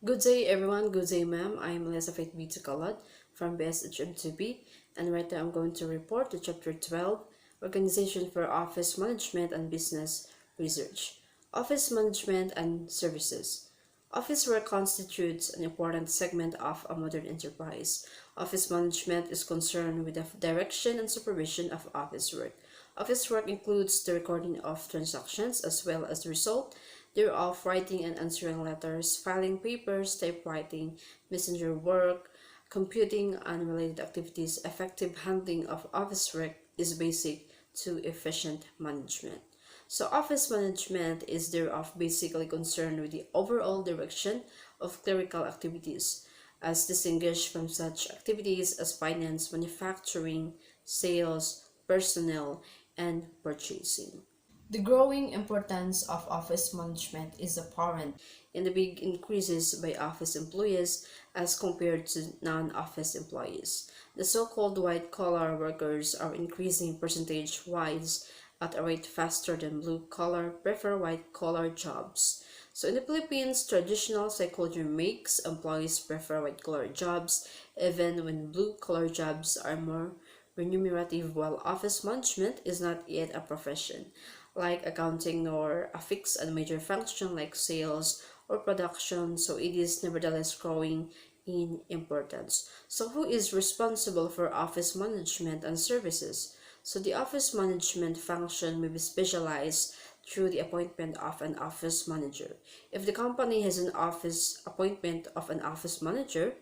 Good day everyone, good day ma'am. I am Elaiza Taculod from BSHM2B, and right now I'm going to report to Chapter 12, Organization for Office Management and Business Research. Office Management and Services. Office work constitutes an important segment of a modern enterprise. Office management is concerned with the direction and supervision of office work. Office work includes the recording of transactions as well as the result thereof, writing and answering letters, filing papers, typewriting, messenger work, computing, and related activities. Effective handling of office work is basic to efficient management. So office management is thereof basically concerned with the overall direction of clerical activities, as distinguished from such activities as finance, manufacturing, sales, personnel, and purchasing. The growing importance of office management is apparent in the big increases by office employees as compared to non-office employees. The so-called white-collar workers are increasing percentage-wise at a rate faster than blue-collar prefer white-collar jobs. So in the Philippines, traditional psychology makes employees prefer white-collar jobs even when blue-collar jobs are more remunerative, while office management is not yet a profession like accounting nor a fixed and major function like sales or production, so it is nevertheless growing in importance. So who is responsible for office management and services? So the office management function may be specialized through the appointment of an office manager. If the company has an office appointment of an office manager,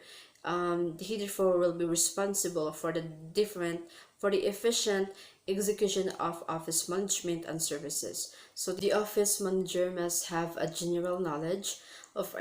he therefore will be responsible for the efficient execution of office management and services. So the office manager must have a general knowledge of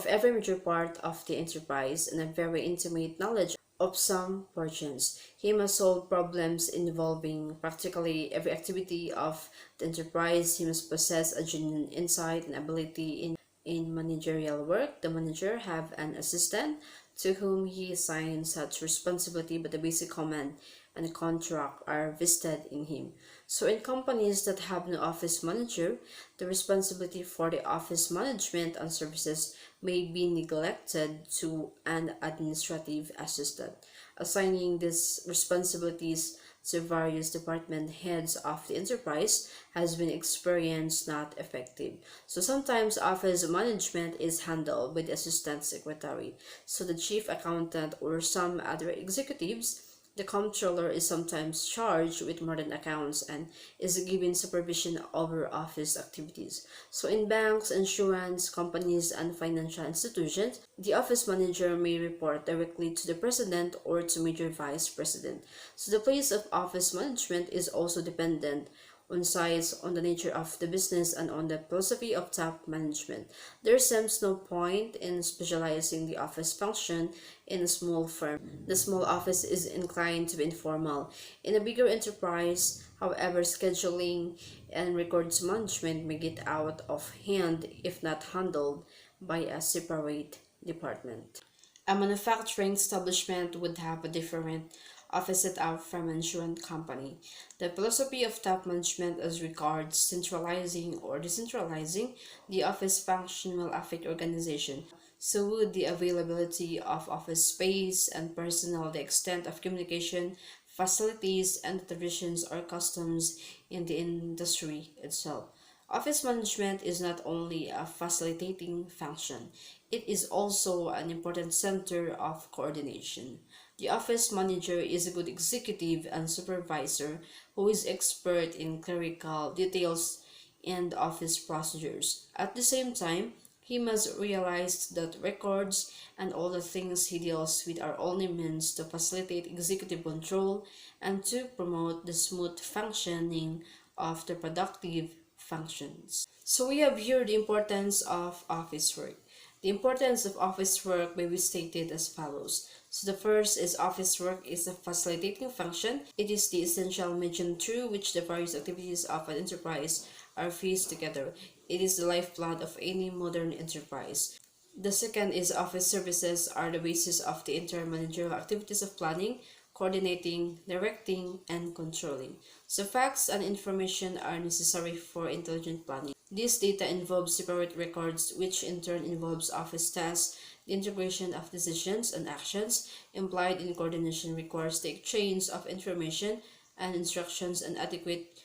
every major part of the enterprise and a very intimate knowledge of some portions. He must solve problems involving practically every activity of the enterprise. He must possess a genuine insight and ability in managerial work. The manager have an assistant to whom he assigns such responsibility, but the basic command and contract are vested in him. So in companies that have no office manager, the responsibility for the office management and services may be neglected to an administrative assistant. Assigning these responsibilities to various department heads of the enterprise has been experienced not effective. So sometimes office management is handled by the assistant secretary, so the chief accountant or some other executives. The comptroller is sometimes charged with modern accounts and is given supervision over office activities. So in banks, insurance companies, and financial institutions, the office manager may report directly to the president or to major vice president. So the place of office management is also dependent on size, on the nature of the business, and on the philosophy of top management. There seems no point in specializing the office function in a small firm. The small office is inclined to be informal. In a bigger enterprise, however, scheduling and records management may get out of hand if not handled by a separate department. A manufacturing establishment would have a different office setup from an insurance company. The philosophy of top management as regards centralizing or decentralizing the office function will affect organization. So would the availability of office space and personnel, the extent of communication, facilities, and the traditions or customs in the industry itself. Office management is not only a facilitating function, it is also an important center of coordination. The office manager is a good executive and supervisor who is expert in clerical details and office procedures. At the same time, he must realize that records and all the things he deals with are only means to facilitate executive control and to promote the smooth functioning of the productive functions. So we have here the importance of office work. The importance of office work may be stated as follows. So the first is office work is a facilitating function. It is the essential medium through which the various activities of an enterprise are fused together. It is the lifeblood of any modern enterprise. The second is office services are the basis of the entire managerial activities of planning, coordinating, directing, and controlling. So facts and information are necessary for intelligent planning. This data involves separate records, which in turn involves office tasks. The integration of decisions and actions implied in coordination requires the exchange of information and instructions and adequate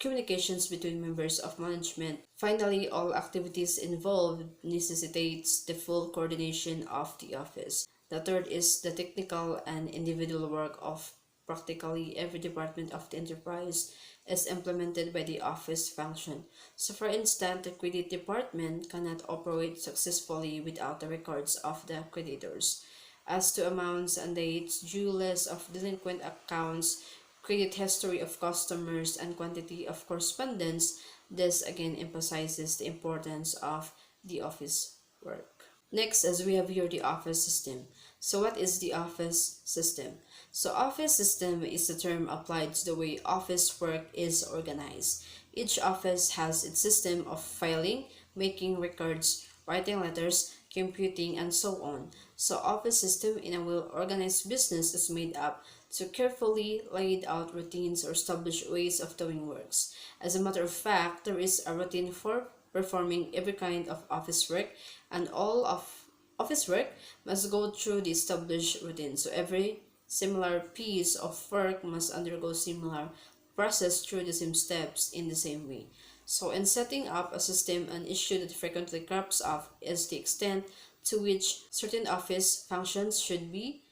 communications between members of management. Finally, all activities involved necessitates the full coordination of the office. The third is the technical and individual work of practically every department of the enterprise is implemented by the office function. So for instance, the credit department cannot operate successfully without the records of the creditors. As to amounts and dates, due list of delinquent accounts, credit history of customers, and quantity of correspondence, this again emphasizes the importance of the office work. Next, as we have here the office system. So what is the office system? So office system is a term applied to the way office work is organized. Each office has its system of filing, making records, writing letters, computing, and so on. So office system in a well-organized business is made up to carefully laid out routines or established ways of doing works. As a matter of fact, there is a routine for performing every kind of office work, and all of office work must go through the established routine. So every similar piece of work must undergo similar process through the same steps in the same way. So in setting up a system, an issue that frequently crops up is the extent to which certain office functions should be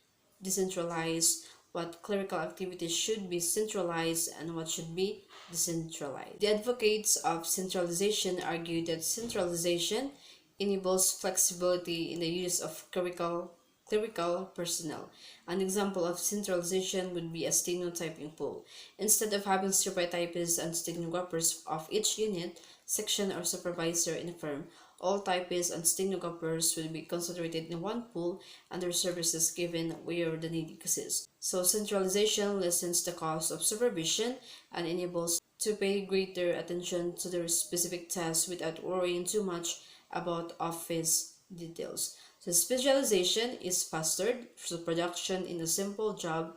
decentralized, what clerical activities should be centralized, and what should be decentralized. The advocates of centralization argue that centralization enables flexibility in the use of clerical personnel. An example of centralization would be a stenotyping pool. Instead of having separate typists and stenographers of each unit, section, or supervisor in a firm, all typists and stenographers will be concentrated in one pool and their services given where the need exists. So centralization lessens the cost of supervision and enables to pay greater attention to their specific tasks without worrying too much about office details. So specialization is fostered through production in a simple job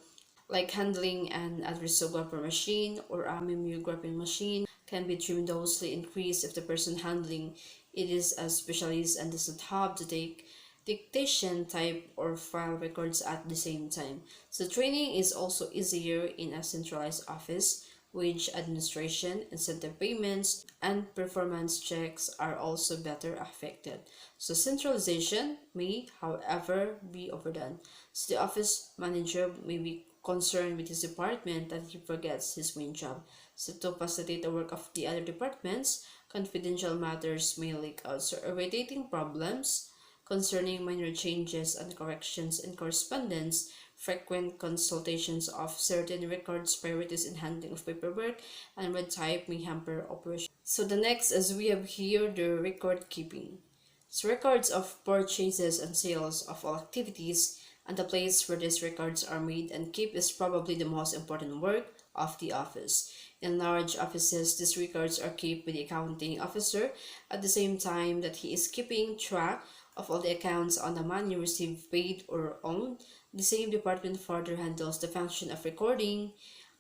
like handling an adressographer machine or a mimeographing machine can be tremendously increased if the person handling it is a specialist and doesn't have to take dictation, type, or file records at the same time. So training is also easier in a centralized office. Wage administration, incentive payments, and performance checks are also better affected. So centralization may, however, be overdone. So the office manager may be concerned with his department that he forgets his main job. So to facilitate the work of the other departments, confidential matters may leak out. So irritating problems concerning minor changes and corrections in correspondence, frequent consultations of certain records, priorities in handling of paperwork, and red type may hamper operations. So the next is we have here the record keeping. So records of purchases and sales of all activities and the place where these records are made and kept is probably the most important work of the office. In large offices, these records are kept by the accounting officer at the same time that he is keeping track of all the accounts on the money received, paid, or owned. The same department further handles the function of recording,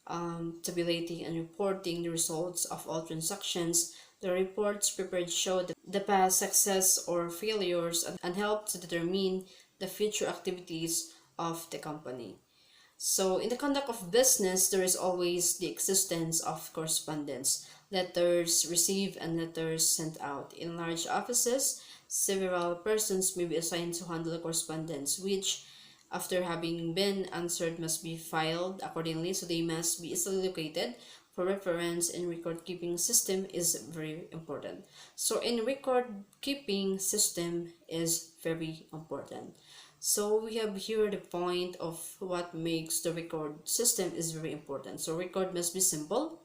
tabulating, and reporting the results of all transactions. The reports prepared show the past success or failures and help to determine the future activities of the company. So in the conduct of business, there is always the existence of correspondence, letters received and letters sent out. In large offices, several persons may be assigned to handle correspondence, which, after having been answered, must be filed accordingly, so they must be easily located for reference in record-keeping system is very important. So in record-keeping system is very important. So we have here the point of what makes the record system is very important. So record must be simple.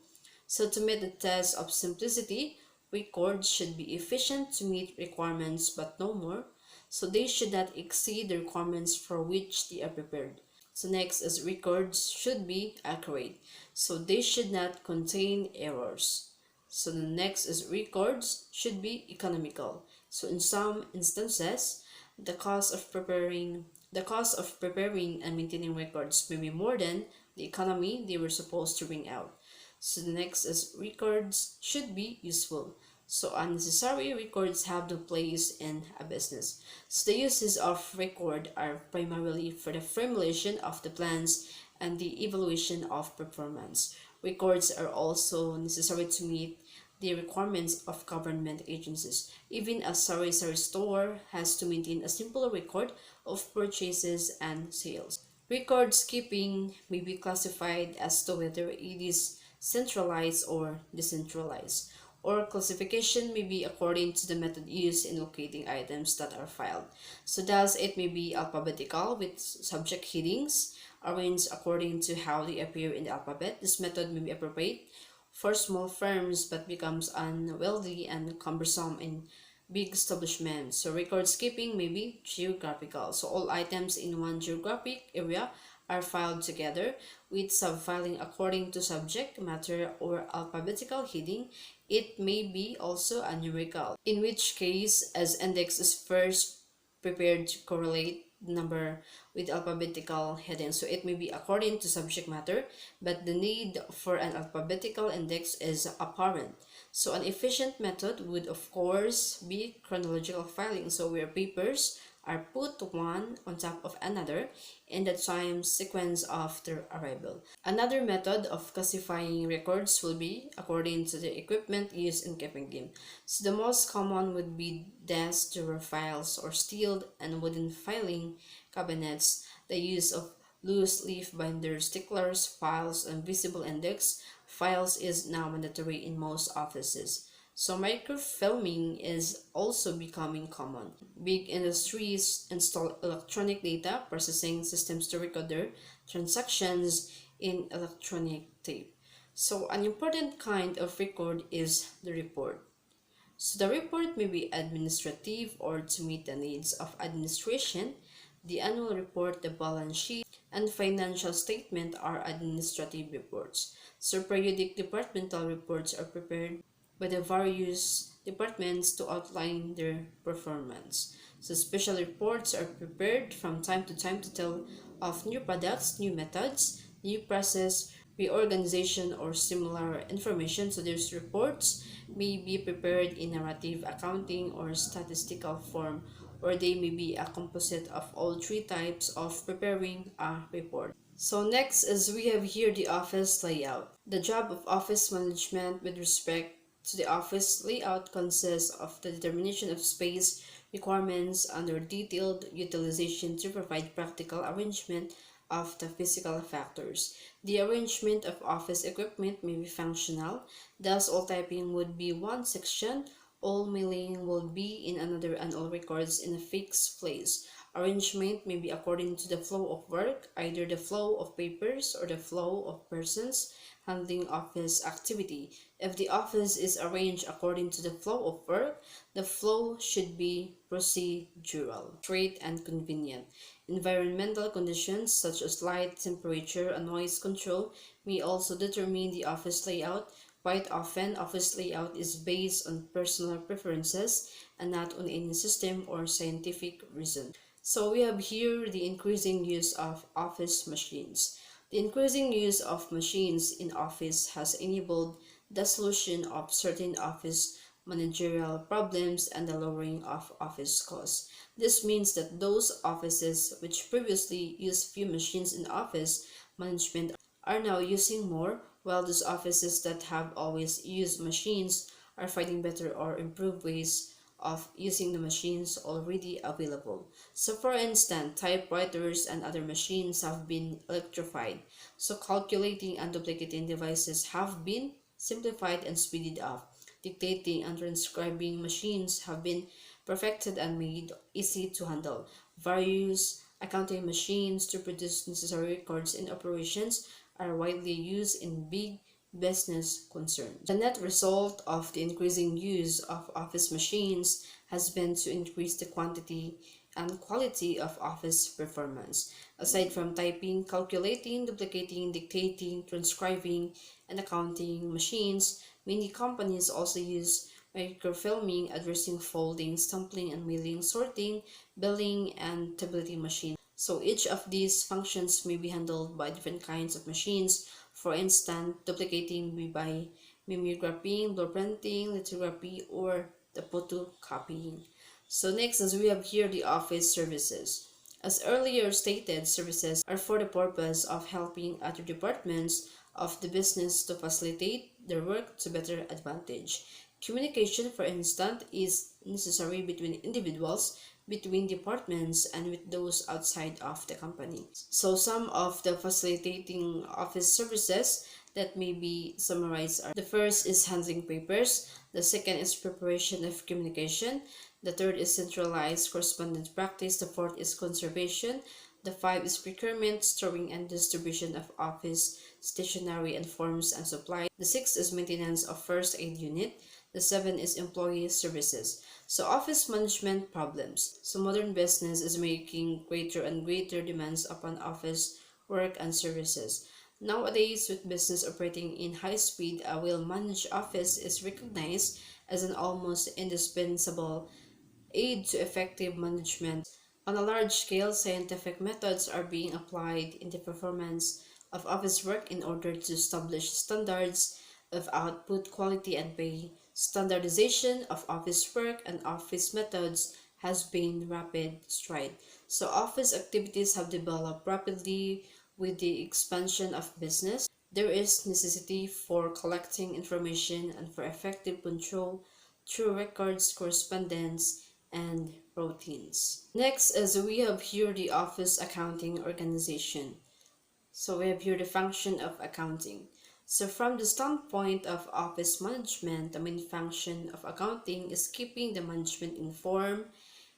So to meet the test of simplicity, records should be efficient to meet requirements but no more. So they should not exceed the requirements for which they are prepared. So next is records should be accurate. So they should not contain errors. So the next is records should be economical. So in some instances, the cost of preparing The cost of preparing and maintaining records may be more than the economy they were supposed to bring out. So the next is records should be useful. So unnecessary records have no place in a business. So the uses of record are primarily for the formulation of the plans and the evaluation of performance. Records are also necessary to meet the requirements of government agencies. Even a sari-sari store has to maintain a simple record of purchases and sales. Records keeping may be classified as to whether it is centralized or decentralized, or classification may be according to the method used in locating items that are filed. So thus it may be alphabetical with subject headings arranged according to how they appear in the alphabet. This method may be appropriate for small firms but becomes unwieldy and cumbersome in big establishments. So record keeping may be geographical. So all items in one geographic area are filed together with subfiling according to subject matter or alphabetical heading. It may be also a numerical, in which case as index is first prepared to correlate number with alphabetical heading. So it may be according to subject matter, but the need for an alphabetical index is apparent. So an efficient method would of course be chronological filing, so where papers are put one on top of another in the time sequence of their arrival. Another method of classifying records will be according to the equipment used in keeping them. So the most common would be desk drawer files or steel and wooden filing cabinets. The use of loose leaf binders, sticklers, files, and visible index files is now mandatory in most offices. So microfilming is also becoming common. Big industries install electronic data processing systems to record their transactions in electronic tape. So an important kind of record is the report. So the report may be administrative or to meet the needs of administration. The annual report, the balance sheet, and financial statement are administrative reports. So periodic departmental reports are prepared by the various departments to outline their performance. So special reports are prepared from time to time to tell of new products, new methods, new process, reorganization, or similar information. So these reports may be prepared in narrative, accounting, or statistical form, or they may be a composite of all three types of preparing a report. So next is we have here the office layout. The job of office management with respect to the office layout consists of the determination of space requirements under detailed utilization to provide practical arrangement of the physical factors. The arrangement of office equipment may be functional, thus all typing would be one section, all mailing will be in another, and all records in a fixed place. Arrangement may be according to the flow of work, either the flow of papers or the flow of persons handling office activity. If the office is arranged according to the flow of work, the flow should be procedural, straight, and convenient. Environmental conditions such as light, temperature, and noise control may also determine the office layout. Quite often, office layout is based on personal preferences and not on any system or scientific reason. So we have here the increasing use of office machines. The increasing use of machines in office has enabled the solution of certain office managerial problems and the lowering of office costs. This means that those offices which previously used few machines in office management are now using more, while those offices that have always used machines are finding better or improved ways of using the machines already available. So for instance, typewriters and other machines have been electrified. So calculating and duplicating devices have been simplified and speeded up. Dictating and transcribing machines have been perfected and made easy to handle. Various accounting machines to produce necessary records in operations are widely used in big business concerns. The net result of the increasing use of office machines has been to increase the quantity and quality of office performance. Aside from typing, calculating, duplicating, dictating, transcribing, and accounting machines, many companies also use microfilming, addressing, folding, sampling and mailing, sorting, billing, and tabulating machines. So each of these functions may be handled by different kinds of machines. For instance, duplicating by mimeographing, blueprinting, lithography, or the photocopying. So next, as we have here, the office services. As earlier stated, services are for the purpose of helping other departments of the business to facilitate their work to better advantage. Communication, for instance, is necessary between individuals, between departments, and with those outside of the company. So some of the facilitating office services that may be summarized are: the first is handling papers, the second is preparation of communication, the third is centralized correspondence practice, the fourth is conservation, the five is procurement, storing and distribution of office stationery and forms and supplies, the sixth is maintenance of first aid unit, the seven is employee services. So office management problems. So modern business is making greater and greater demands upon office work and services. Nowadays, with business operating in high speed, a well-managed office is recognized as an almost indispensable aid to effective management. On a large scale, scientific methods are being applied in the performance of office work in order to establish standards of output, quality, and pay. Standardization of office work and office methods has been rapid stride. So office activities have developed rapidly with the expansion of business. There is necessity for collecting information and for effective control through records, correspondence, and routines. Next, as we have here the office accounting organization. So we have here the function of accounting. So from the standpoint of office management, the main function of accounting is keeping the management informed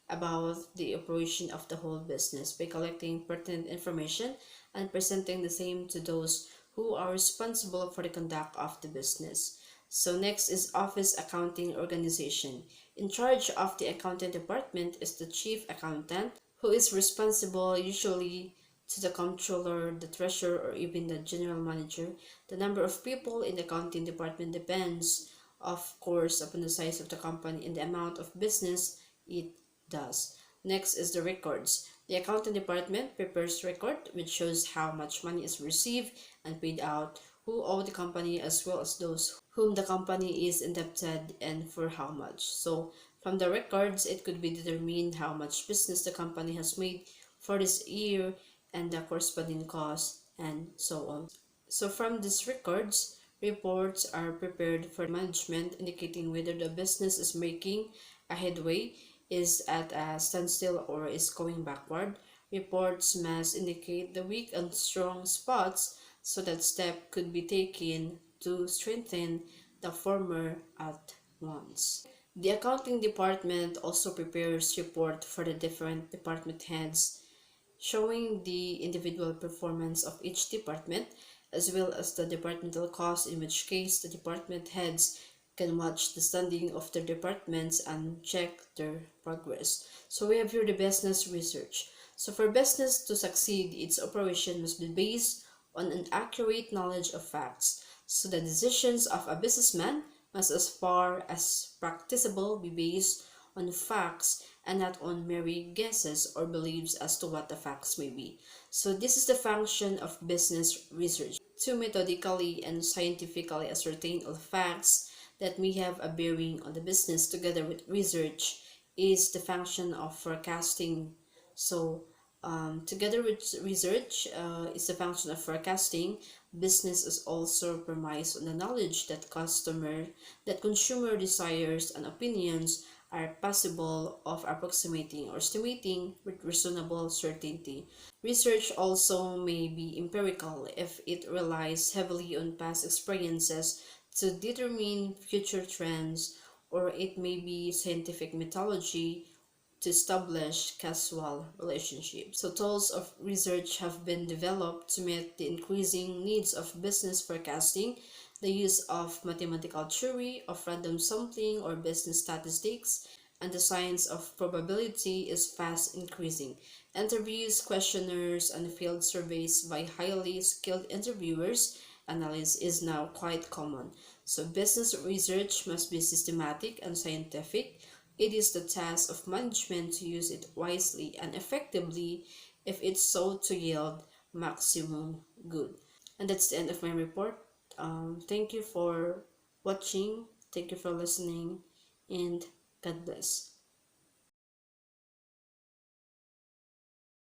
about the operation of the whole business by collecting pertinent information and presenting the same to those who are responsible for the conduct of the business. So next is office accounting organization. In charge of the accounting department is the chief accountant, who is responsible usually to the comptroller, the treasurer, or even the general manager. The number of people in the accounting department depends, of course, upon the size of the company and the amount of business it does. Next is the records. The accounting department prepares record which shows how much money is received and paid out, who owe the company, as well as those whom the company is indebted and for how much. So from the records, it could be determined how much business the company has made for this year and the corresponding cost and so on. So from these records, reports are prepared for management indicating whether the business is making a headway, is at a standstill, or is going backward. Reports must indicate the weak and strong spots so that step could be taken to strengthen the former at once. The accounting department also prepares report for the different department heads, showing the individual performance of each department as well as the departmental costs, in which case the department heads can watch the standing of their departments and check their progress. So we have here the business research. So for business to succeed, its operation must be based on an accurate knowledge of facts. So the decisions of a businessman must, as far as practicable, be based on facts and not on mere guesses or beliefs as to what the facts may be. So this is the function of business research: to methodically and scientifically ascertain all facts that may have a bearing on the business. Together with research is the function of forecasting. So together with research is the function of forecasting. Business is also premised on the knowledge that consumer desires and opinions are possible of approximating or estimating with reasonable certainty. Research also may be empirical if it relies heavily on past experiences to determine future trends, or it may be scientific methodology to establish causal relationships. So tools of research have been developed to meet the increasing needs of business forecasting. The use of mathematical theory of random sampling or business statistics and the science of probability is fast increasing. Interviews, questionnaires, and field surveys by highly skilled interviewers analysis is now quite common. So business research must be systematic and scientific It is the task of management to use it wisely and effectively if it's sought to yield maximum good. And that's the end of my report. Thank you for watching. Thank you for listening. And God bless.